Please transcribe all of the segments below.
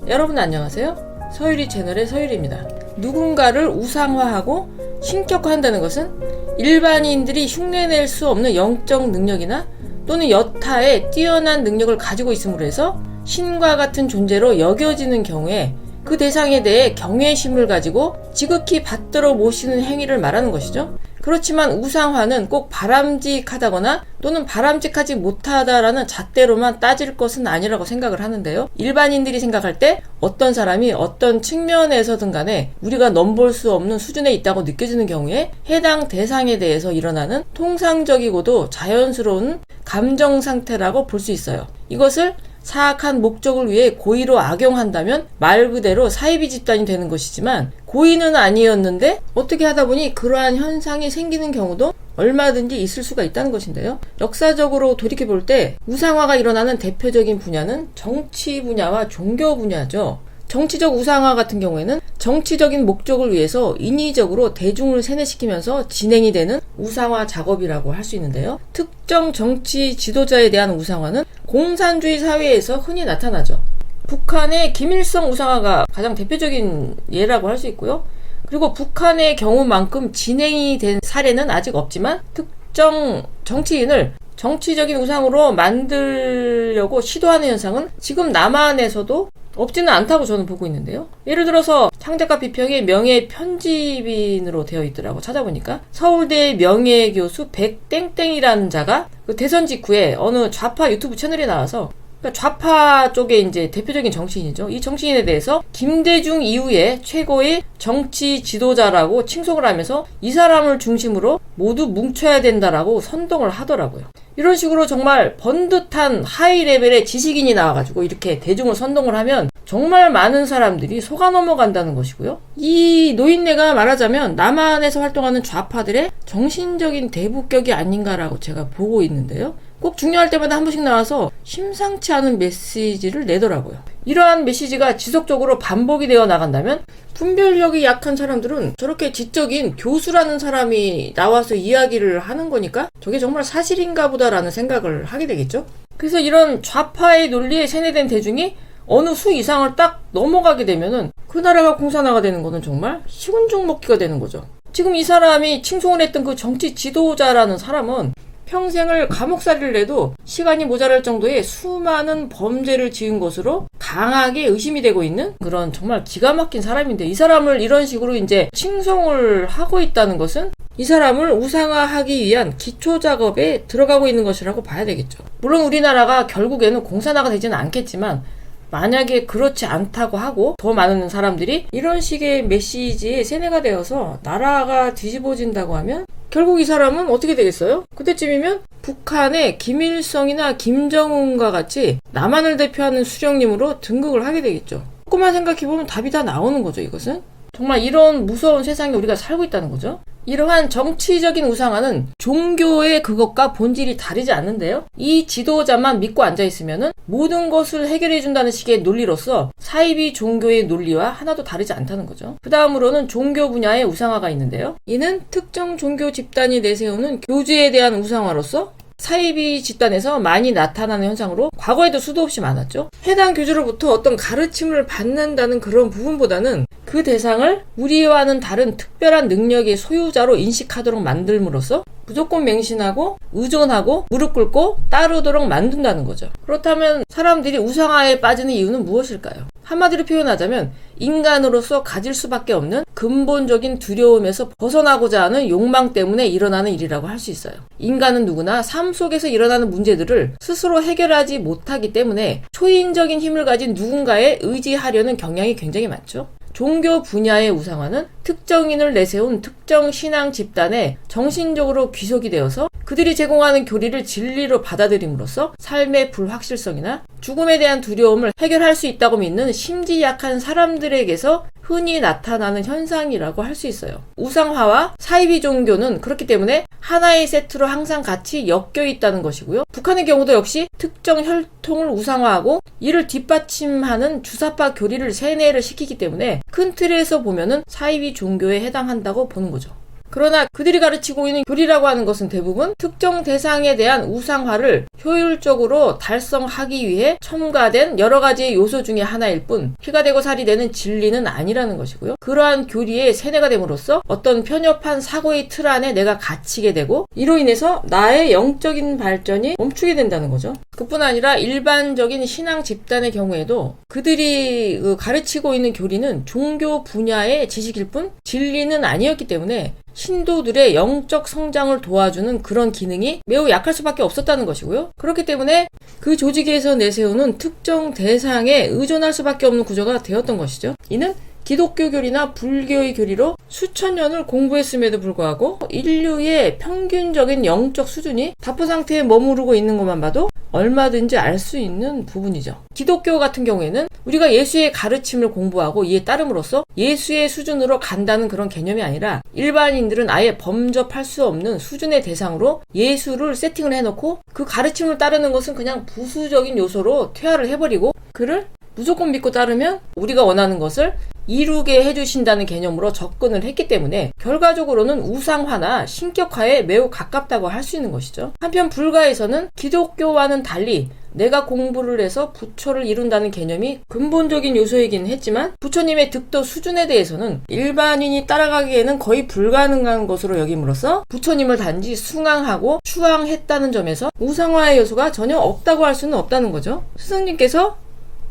여러분 안녕하세요. 서유리 채널의 서유리입니다. 누군가를 우상화하고 신격화한다는 것은 일반인들이 흉내낼 수 없는 영적 능력이나 또는 여타의 뛰어난 능력을 가지고 있음으로 해서 신과 같은 존재로 여겨지는 경우에 그 대상에 대해 경외심을 가지고 지극히 받들어 모시는 행위를 말하는 것이죠. 그렇지만 우상화는 꼭 바람직하다거나 또는 바람직하지 못하다라는 잣대로만 따질 것은 아니라고 생각을 하는데요. 일반인들이 생각할 때 어떤 사람이 어떤 측면에서든 간에 우리가 넘볼 수 없는 수준에 있다고 느껴지는 경우에 해당 대상에 대해서 일어나는 통상적이고도 자연스러운 감정 상태라고 볼 수 있어요. 이것을 사악한 목적을 위해 고의로 악용한다면 말 그대로 사이비 집단이 되는 것이지만 고의는 아니었는데 어떻게 하다 보니 그러한 현상이 생기는 경우도 얼마든지 있을 수가 있다는 것인데요. 역사적으로 돌이켜볼 때 우상화가 일어나는 대표적인 분야는 정치 분야와 종교 분야죠. 정치적 우상화 같은 경우에는 정치적인 목적을 위해서 인위적으로 대중을 세뇌시키면서 진행이 되는 우상화 작업이라고 할 수 있는데요. 특정 정치 지도자에 대한 우상화는 공산주의 사회에서 흔히 나타나죠. 북한의 김일성 우상화가 가장 대표적인 예라고 할 수 있고요. 그리고 북한의 경우만큼 진행이 된 사례는 아직 없지만 특정 정치인을 정치적인 우상으로 만들려고 시도하는 현상은 지금 남한에서도 없지는 않다고 저는 보고 있는데요. 예를 들어서 창작가 비평의 명예 편집인으로 되어 있더라고 찾아보니까 서울대 명예교수 백땡땡이라는 자가 그 대선 직후에 어느 좌파 유튜브 채널에 나와서 그러니까 좌파 쪽의 이제 대표적인 정치인이죠. 이 정치인에 대해서 김대중 이후에 최고의 정치 지도자라고 칭송을 하면서 이 사람을 중심으로 모두 뭉쳐야 된다라고 선동을 하더라고요. 이런 식으로 정말 번듯한 하이 레벨의 지식인이 나와가지고 이렇게 대중을 선동을 하면 정말 많은 사람들이 속아 넘어간다는 것이고요. 이 노인네가 말하자면 남한에서 활동하는 좌파들의 정신적인 대부격이 아닌가라고 제가 보고 있는데요. 꼭 중요할 때마다 한 번씩 나와서 심상치 않은 메시지를 내더라고요. 이러한 메시지가 지속적으로 반복이 되어 나간다면 분별력이 약한 사람들은 저렇게 지적인 교수라는 사람이 나와서 이야기를 하는 거니까 저게 정말 사실인가 보다라는 생각을 하게 되겠죠. 그래서 이런 좌파의 논리에 세뇌된 대중이 어느 수 이상을 딱 넘어가게 되면은 그 나라가 공산화가 되는 거는 정말 식은 죽 먹기가 되는 거죠. 지금 이 사람이 칭송을 했던 그 정치 지도자라는 사람은 평생을 감옥살이를 해도 시간이 모자랄 정도의 수많은 범죄를 지은 것으로 강하게 의심이 되고 있는 그런 정말 기가 막힌 사람인데 이 사람을 이런 식으로 이제 칭송을 하고 있다는 것은 이 사람을 우상화하기 위한 기초 작업에 들어가고 있는 것이라고 봐야 되겠죠. 물론 우리나라가 결국에는 공산화가 되지는 않겠지만 만약에 그렇지 않다고 하고 더 많은 사람들이 이런 식의 메시지에 세뇌가 되어서 나라가 뒤집어진다고 하면 결국 이 사람은 어떻게 되겠어요? 그때쯤이면 북한의 김일성이나 김정은과 같이 남한을 대표하는 수령님으로 등극을 하게 되겠죠. 조금만 생각해보면 답이 다 나오는 거죠. 이것은 정말 이런 무서운 세상에 우리가 살고 있다는 거죠. 이러한 정치적인 우상화는 종교의 그것과 본질이 다르지 않는데요. 이 지도자만 믿고 앉아있으면 모든 것을 해결해준다는 식의 논리로서 사이비 종교의 논리와 하나도 다르지 않다는 거죠. 그 다음으로는 종교 분야의 우상화가 있는데요. 이는 특정 종교 집단이 내세우는 교주에 대한 우상화로서 사이비 집단에서 많이 나타나는 현상으로 과거에도 수도 없이 많았죠. 해당 교주로부터 어떤 가르침을 받는다는 그런 부분보다는 그 대상을 우리와는 다른 특별한 능력의 소유자로 인식하도록 만들므로써 무조건 맹신하고 의존하고 무릎 꿇고 따르도록 만든다는 거죠. 그렇다면 사람들이 우상화에 빠지는 이유는 무엇일까요? 한마디로 표현하자면 인간으로서 가질 수밖에 없는 근본적인 두려움에서 벗어나고자 하는 욕망 때문에 일어나는 일이라고 할 수 있어요. 인간은 누구나 삶 속에서 일어나는 문제들을 스스로 해결하지 못하기 때문에 초인적인 힘을 가진 누군가에 의지하려는 경향이 굉장히 많죠. 종교 분야의 우상화는 특정인을 내세운 특정 신앙 집단에 정신적으로 귀속이 되어서 그들이 제공하는 교리를 진리로 받아들임으로써 삶의 불확실성이나 죽음에 대한 두려움을 해결할 수 있다고 믿는 심지 약한 사람들에게서 흔히 나타나는 현상이라고 할 수 있어요. 우상화와 사이비 종교는 그렇기 때문에 하나의 세트로 항상 같이 엮여 있다는 것이고요. 북한의 경우도 역시 특정 혈통을 우상화하고 이를 뒷받침하는 주사파 교리를 세뇌를 시키기 때문에 큰 틀에서 보면은 사이비 종교에 해당한다고 보는 거죠. 그러나 그들이 가르치고 있는 교리라고 하는 것은 대부분 특정 대상에 대한 우상화를 효율적으로 달성하기 위해 첨가된 여러 가지 요소 중에 하나일 뿐 피가 되고 살이 되는 진리는 아니라는 것이고요. 그러한 교리에 세뇌가 됨으로써 어떤 편협한 사고의 틀 안에 내가 갇히게 되고 이로 인해서 나의 영적인 발전이 멈추게 된다는 거죠. 그뿐 아니라 일반적인 신앙 집단의 경우에도 그들이 가르치고 있는 교리는 종교 분야의 지식일 뿐 진리는 아니었기 때문에 신도들의 영적 성장을 도와주는 그런 기능이 매우 약할 수밖에 없었다는 것이고요. 그렇기 때문에 그 조직에서 내세우는 특정 대상에 의존할 수밖에 없는 구조가 되었던 것이죠. 이는 기독교 교리나 불교의 교리로 수천 년을 공부했음에도 불구하고 인류의 평균적인 영적 수준이 답보 상태에 머무르고 있는 것만 봐도 얼마든지 알 수 있는 부분이죠. 기독교 같은 경우에는 우리가 예수의 가르침을 공부하고 이에 따름으로써 예수의 수준으로 간다는 그런 개념이 아니라 일반인들은 아예 범접할 수 없는 수준의 대상으로 예수를 세팅을 해놓고 그 가르침을 따르는 것은 그냥 부수적인 요소로 퇴화를 해버리고 그를 무조건 믿고 따르면 우리가 원하는 것을 이루게 해주신다는 개념으로 접근을 했기 때문에 결과적으로는 우상화나 신격화에 매우 가깝다고 할 수 있는 것이죠. 한편 불가에서는 기독교와는 달리 내가 공부를 해서 부처를 이룬다는 개념이 근본적인 요소이긴 했지만 부처님의 득도 수준에 대해서는 일반인이 따라가기에는 거의 불가능한 것으로 여김으로써 부처님을 단지 숭앙하고 추앙했다는 점에서 우상화의 요소가 전혀 없다고 할 수는 없다는 거죠. 스승님께서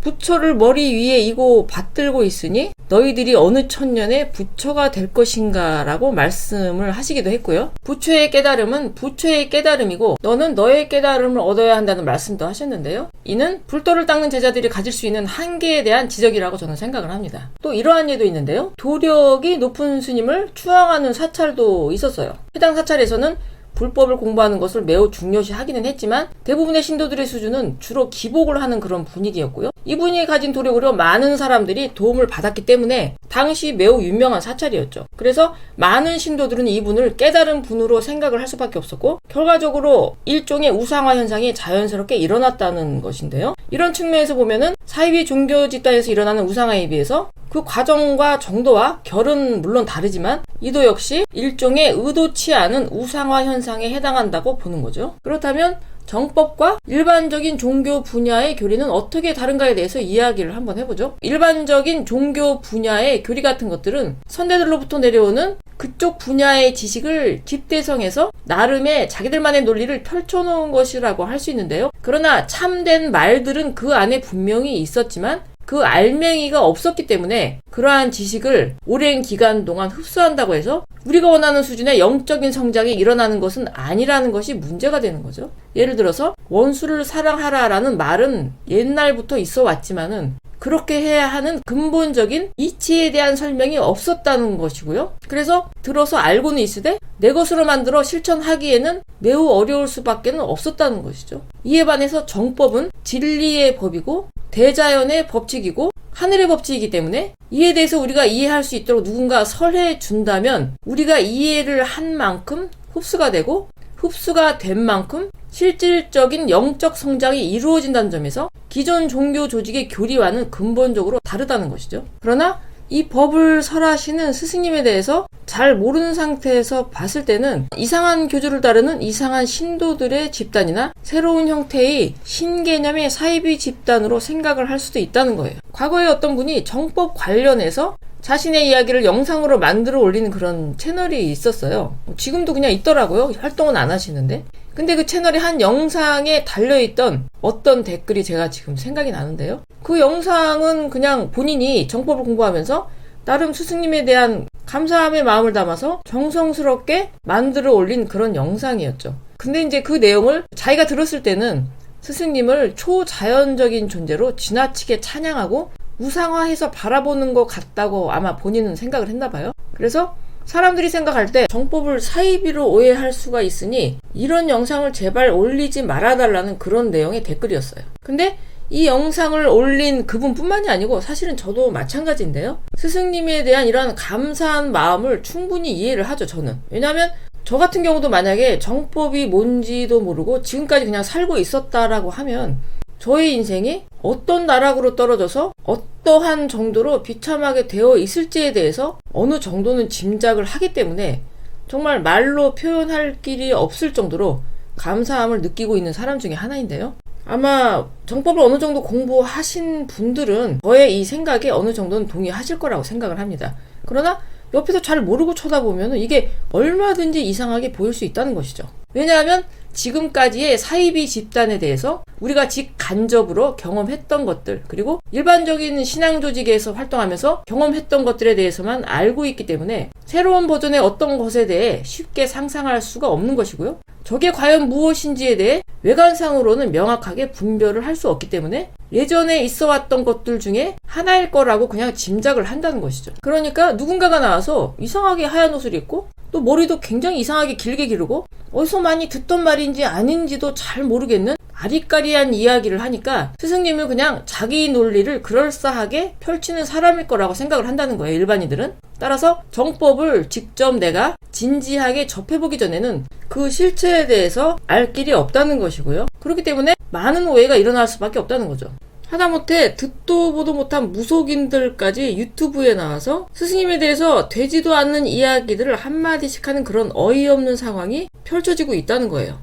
부처를 머리 위에 이고 받들고 있으니 너희들이 어느 천년에 부처가 될 것인가 라고 말씀을 하시기도 했고요. 부처의 깨달음은 부처의 깨달음이고 너는 너의 깨달음을 얻어야 한다는 말씀도 하셨는데요. 이는 불도를 닦는 제자들이 가질 수 있는 한계에 대한 지적이라고 저는 생각을 합니다. 또 이러한 예도 있는데요. 도력이 높은 스님을 추앙하는 사찰도 있었어요. 해당 사찰에서는 불법을 공부하는 것을 매우 중요시 하기는 했지만 대부분의 신도들의 수준은 주로 기복을 하는 그런 분위기였고요. 이분이 가진 도력으로 많은 사람들이 도움을 받았기 때문에 당시 매우 유명한 사찰이었죠. 그래서 많은 신도들은 이분을 깨달은 분으로 생각을 할 수밖에 없었고 결과적으로 일종의 우상화 현상이 자연스럽게 일어났다는 것인데요. 이런 측면에서 보면은 사이비 종교 집단에서 일어나는 우상화에 비해서 그 과정과 정도와 결은 물론 다르지만 이도 역시 일종의 의도치 않은 우상화 현상에 해당한다고 보는 거죠. 그렇다면 정법과 일반적인 종교 분야의 교리는 어떻게 다른가에 대해서 이야기를 한번 해보죠. 일반적인 종교 분야의 교리 같은 것들은 선대들로부터 내려오는 그쪽 분야의 지식을 집대성해서 나름의 자기들만의 논리를 펼쳐놓은 것이라고 할 수 있는데요. 그러나 참된 말들은 그 안에 분명히 있었지만 그 알맹이가 없었기 때문에 그러한 지식을 오랜 기간 동안 흡수한다고 해서 우리가 원하는 수준의 영적인 성장이 일어나는 것은 아니라는 것이 문제가 되는 거죠. 예를 들어서 원수를 사랑하라라는 말은 옛날부터 있어 왔지만은 그렇게 해야 하는 근본적인 이치에 대한 설명이 없었다는 것이고요. 그래서 들어서 알고는 있으되 내 것으로 만들어 실천하기에는 매우 어려울 수밖에 없었다는 것이죠. 이에 반해서 정법은 진리의 법이고 대자연의 법칙이고 하늘의 법칙이기 때문에 이에 대해서 우리가 이해할 수 있도록 누군가 설해 준다면 우리가 이해를 한 만큼 흡수가 되고 흡수가 된 만큼 실질적인 영적 성장이 이루어진다는 점에서 기존 종교 조직의 교리와는 근본적으로 다르다는 것이죠. 그러나 이 법을 설하시는 스승님에 대해서 잘 모르는 상태에서 봤을 때는 이상한 교주를 따르는 이상한 신도들의 집단이나 새로운 형태의 신개념의 사이비 집단으로 생각을 할 수도 있다는 거예요. 과거에 어떤 분이 정법 관련해서 자신의 이야기를 영상으로 만들어 올리는 그런 채널이 있었어요. 지금도 그냥 있더라고요. 활동은 안 하시는데. 근데 그 채널의 한 영상에 달려있던 어떤 댓글이 제가 지금 생각이 나는데요. 그 영상은 그냥 본인이 정법을 공부하면서 나름 스승님에 대한 감사함의 마음을 담아서 정성스럽게 만들어 올린 그런 영상이었죠. 근데 이제 그 내용을 자기가 들었을 때는 스승님을 초자연적인 존재로 지나치게 찬양하고 우상화해서 바라보는 것 같다고 아마 본인은 생각을 했나 봐요. 그래서 사람들이 생각할 때 정법을 사이비로 오해할 수가 있으니 이런 영상을 제발 올리지 말아달라는 그런 내용의 댓글이었어요. 근데 이 영상을 올린 그분뿐만이 아니고 사실은 저도 마찬가지인데요. 스승님에 대한 이러한 감사한 마음을 충분히 이해를 하죠, 저는. 왜냐하면 저 같은 경우도 만약에 정법이 뭔지도 모르고 지금까지 그냥 살고 있었다라고 하면 저의 인생이 어떤 나락으로 떨어져서 어떠한 정도로 비참하게 되어 있을지에 대해서 어느 정도는 짐작을 하기 때문에 정말 말로 표현할 길이 없을 정도로 감사함을 느끼고 있는 사람 중에 하나인데요. 아마 정법을 어느 정도 공부하신 분들은 저의 이 생각에 어느 정도는 동의하실 거라고 생각을 합니다. 그러나 옆에서 잘 모르고 쳐다보면 이게 얼마든지 이상하게 보일 수 있다는 것이죠. 왜냐하면 지금까지의 사이비 집단에 대해서 우리가 직간접으로 경험했던 것들, 그리고 일반적인 신앙 조직에서 활동하면서 경험했던 것들에 대해서만 알고 있기 때문에 새로운 버전의 어떤 것에 대해 쉽게 상상할 수가 없는 것이고요. 저게 과연 무엇인지에 대해 외관상으로는 명확하게 분별을 할 수 없기 때문에 예전에 있어 왔던 것들 중에 하나일 거라고 그냥 짐작을 한다는 것이죠. 그러니까 누군가가 나와서 이상하게 하얀 옷을 입고 또 머리도 굉장히 이상하게 길게 기르고 어디서 많이 듣던 말인지 아닌지도 잘 모르겠는 아리까리한 이야기를 하니까 스승님은 그냥 자기 논리를 그럴싸하게 펼치는 사람일 거라고 생각을 한다는 거예요, 일반인들은. 따라서 정법을 직접 내가 진지하게 접해보기 전에는 그 실체에 대해서 알 길이 없다는 것이고요. 그렇기 때문에 많은 오해가 일어날 수밖에 없다는 거죠. 하다못해 듣도 보도 못한 무속인들까지 유튜브에 나와서 스승님에 대해서 되지도 않는 이야기들을 한마디씩 하는 그런 어이없는 상황이 펼쳐지고 있다는 거예요.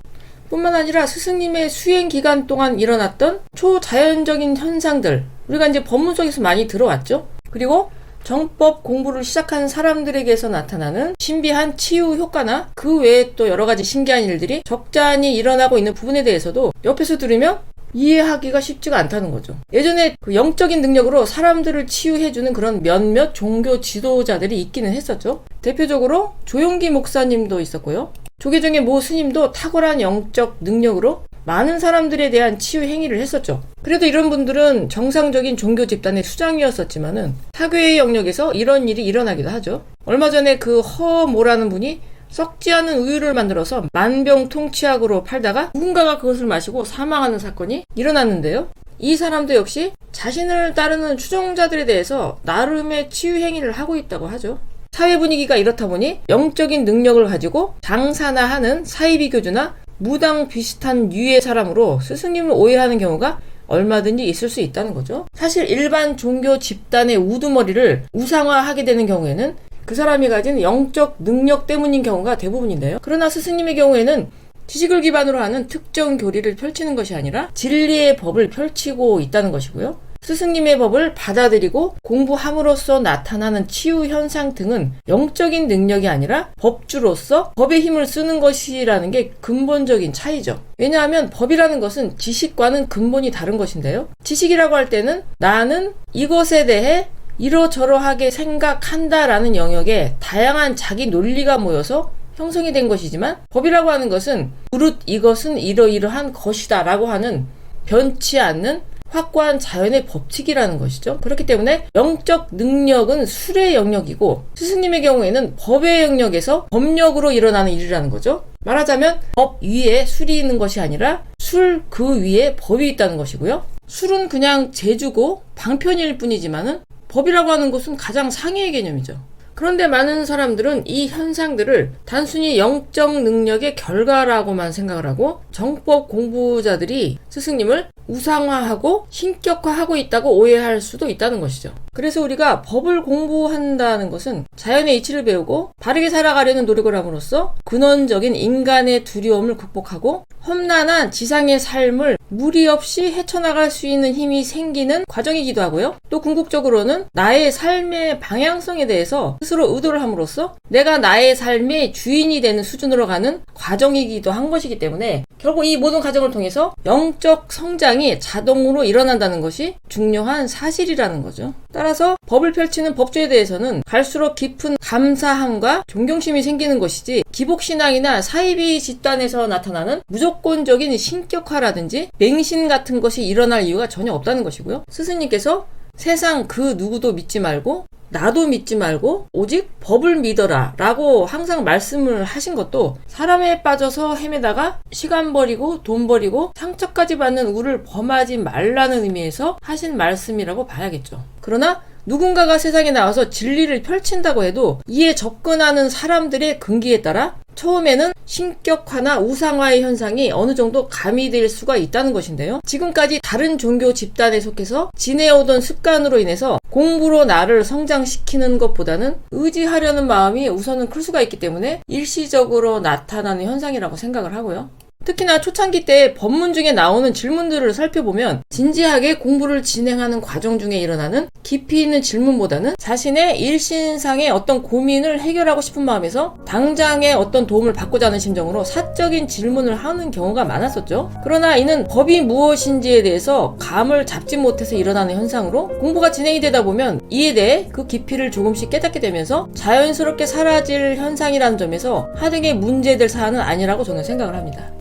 뿐만 아니라 스승님의 수행 기간 동안 일어났던 초자연적인 현상들, 우리가 이제 법문 속에서 많이 들어왔죠. 그리고 정법 공부를 시작한 사람들에게서 나타나는 신비한 치유 효과나 그 외에 또 여러 가지 신기한 일들이 적잖이 일어나고 있는 부분에 대해서도 옆에서 들으면 이해하기가 쉽지가 않다는 거죠. 예전에 그 영적인 능력으로 사람들을 치유해주는 그런 몇몇 종교 지도자들이 있기는 했었죠. 대표적으로 조용기 목사님도 있었고요. 조계종의 모 스님도 탁월한 영적 능력으로 많은 사람들에 대한 치유 행위를 했었죠. 그래도 이런 분들은 정상적인 종교 집단의 수장이었었지만은 사교의 영역에서 이런 일이 일어나기도 하죠. 얼마 전에 그 허모라는 분이 썩지 않은 우유를 만들어서 만병통치약으로 팔다가 누군가가 그것을 마시고 사망하는 사건이 일어났는데요. 이 사람도 역시 자신을 따르는 추종자들에 대해서 나름의 치유 행위를 하고 있다고 하죠. 사회 분위기가 이렇다 보니 영적인 능력을 가지고 장사나 하는 사이비 교주나 무당 비슷한 유의 사람으로 스승님을 오해하는 경우가 얼마든지 있을 수 있다는 거죠. 사실 일반 종교 집단의 우두머리를 우상화하게 되는 경우에는 그 사람이 가진 영적 능력 때문인 경우가 대부분인데요. 그러나 스승님의 경우에는 지식을 기반으로 하는 특정 교리를 펼치는 것이 아니라 진리의 법을 펼치고 있다는 것이고요. 스승님의 법을 받아들이고 공부함으로써 나타나는 치유 현상 등은 영적인 능력이 아니라 법주로서 법의 힘을 쓰는 것이라는 게 근본적인 차이죠. 왜냐하면 법이라는 것은 지식과는 근본이 다른 것인데요. 지식이라고 할 때는 나는 이것에 대해 이러저러하게 생각한다라는 영역에 다양한 자기 논리가 모여서 형성이 된 것이지만 법이라고 하는 것은 무릇 이것은 이러이러한 것이다 라고 하는 변치 않는 확고한 자연의 법칙이라는 것이죠. 그렇기 때문에 영적 능력은 술의 영역이고 스승님의 경우에는 법의 영역에서 법력으로 일어나는 일이라는 거죠. 말하자면 법 위에 술이 있는 것이 아니라 술 그 위에 법이 있다는 것이고요. 술은 그냥 제주고 방편일 뿐이지만은 법이라고 하는 것은 가장 상위의 개념이죠. 그런데 많은 사람들은 이 현상들을 단순히 영적 능력의 결과라고만 생각을 하고 정법 공부자들이 스승님을 우상화하고 신격화하고 있다고 오해할 수도 있다는 것이죠. 그래서 우리가 법을 공부한다는 것은 자연의 이치를 배우고 바르게 살아가려는 노력을 함으로써 근원적인 인간의 두려움을 극복하고 험난한 지상의 삶을 무리 없이 헤쳐나갈 수 있는 힘이 생기는 과정이기도 하고요. 또 궁극적으로는 나의 삶의 방향성에 대해서 스스로 의도를 함으로써 내가 나의 삶의 주인이 되는 수준으로 가는 과정이기도 한 것이기 때문에 결국 이 모든 과정을 통해서 영적 성장이 자동으로 일어난다는 것이 중요한 사실이라는 거죠. 따라서 법을 펼치는 법조에 대해서는 갈수록 깊은 감사함과 존경심이 생기는 것이지 기복신앙이나 사이비 집단에서 나타나는 무조건적인 신격화라든지 맹신 같은 것이 일어날 이유가 전혀 없다는 것이고요. 스승님께서 세상 그 누구도 믿지 말고 나도 믿지 말고 오직 법을 믿어라 라고 항상 말씀을 하신 것도 사람에 빠져서 헤매다가 시간 버리고 돈 버리고 상처까지 받는 우를 범하지 말라는 의미에서 하신 말씀이라고 봐야겠죠. 그러나 누군가가 세상에 나와서 진리를 펼친다고 해도 이에 접근하는 사람들의 근기에 따라 처음에는 신격화나 우상화의 현상이 어느 정도 가미될 수가 있다는 것인데요. 지금까지 다른 종교 집단에 속해서 지내오던 습관으로 인해서 공부로 나를 성장시키는 것보다는 의지하려는 마음이 우선은 클 수가 있기 때문에 일시적으로 나타나는 현상이라고 생각을 하고요. 특히나 초창기 때 법문 중에 나오는 질문들을 살펴보면 진지하게 공부를 진행하는 과정 중에 일어나는 깊이 있는 질문보다는 자신의 일신상의 어떤 고민을 해결하고 싶은 마음에서 당장의 어떤 도움을 받고자 하는 심정으로 사적인 질문을 하는 경우가 많았었죠. 그러나 이는 법이 무엇인지에 대해서 감을 잡지 못해서 일어나는 현상으로 공부가 진행이 되다 보면 이에 대해 그 깊이를 조금씩 깨닫게 되면서 자연스럽게 사라질 현상이라는 점에서 하등의 문제될 사안은 아니라고 저는 생각을 합니다.